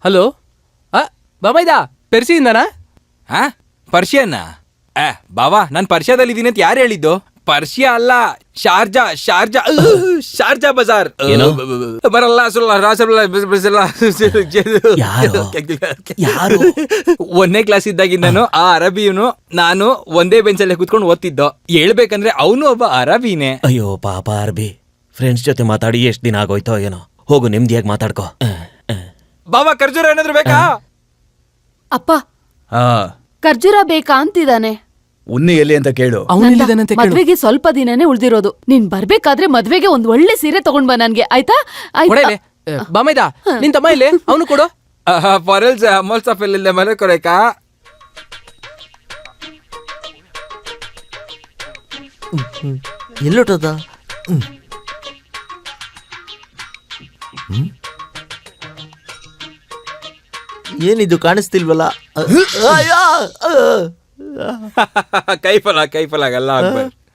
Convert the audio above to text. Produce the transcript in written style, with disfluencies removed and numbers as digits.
Hello ಬಾಬಾಯ್ದಾ ಪೆರ್ಸಿಯಿಂದನಾ? ಪರ್ಷಿಯನ್ನ? ಬಾವಾ ನಾನು ಪರ್ಷಿಯಾದಲ್ಲಿ ಇದೀನಿ ಅಂತ ಯಾರು ಹೇಳಿದ್ದು? ಪರ್ಷಿಯಾ ಅಲ್ಲ, ಶಾರ್ಜಾ ಶಾರ್ಜಾ ಶಾರ್ಜಾ ಬಜಾರ್. ಬರಲ್ಲ ಒಂದನೇ ಕ್ಲಾಸ್ ಇದ್ದಾಗಿಂದನು ಆ ಅರಬಿಯವನು ನಾನು ಒಂದೇ ಬೆಂಚಲ್ಲಿ ಕೂತ್ಕೊಂಡು ಓದ್ತಿದ್ದೋ. ಹೇಳ್ಬೇಕಂದ್ರೆ ಅವನು ಒಬ್ಬ ಅರಬಿನೇ. ಅಯ್ಯೋ ಪಾಪ ಅರ್ಬಿ, ಫ್ರೆಂಡ್ಸ್ ಜೊತೆ ಮಾತಾಡಿ ಎಷ್ಟು ದಿನ ಆಗೋಯ್ತೋ ಏನೋ. ಹೋಗು ನೆಮ್ಮದಿಯಾಗಿ ಮಾತಾಡ್ಕೋ. ಬಾವಾ ಖರ್ಜೂರ ಏನಾದ್ರು ಬೇಕಾ? ಅಪ್ಪ ಖರ್ಜೂರ ಬೇಕಾ ಅಂತಿದ್ದಾನೆ. ಉನ್ನಿ ಎಲ್ಲಿ ಅಂತ ಕೇಳು. ಮದ್ವೆಗೆ ಸ್ವಲ್ಪ ದಿನನೇ ಉಳ್ದಿರೋದು. ನೀನ್ ಬರ್ಬೇಕಾದ್ರೆ ಮದ್ವೆಗೆ ಒಂದ್ ಒಳ್ಳೆ ಸೀರೆ ತಗೊಂಡ್ ಬಾ ನನ್ಗೆ, ಆಯ್ತಾ? ಬಾಮೈದಾ ನಿನ್ ತಮ್ಮ ಇಲ್ಲೇ, ಅವನು ಕೊಡು. ಫಾರೆಲ್ಸ್ ಅಮೋಲ್ ಸಫೆಲ್ ಇಲ್ಲೇ ಮನೆ ಕೊಡಬೇಕಾ? ಎಲ್ಲೊಟ್ಟದ? ಏನಿದು ಕಾಣಿಸ್ತಿಲ್ವಲ್ಲ? ಕೈಫಲ ಕೈಫಲ ಎಲ್ಲ ಆಗ್ಬಾರ್ದು.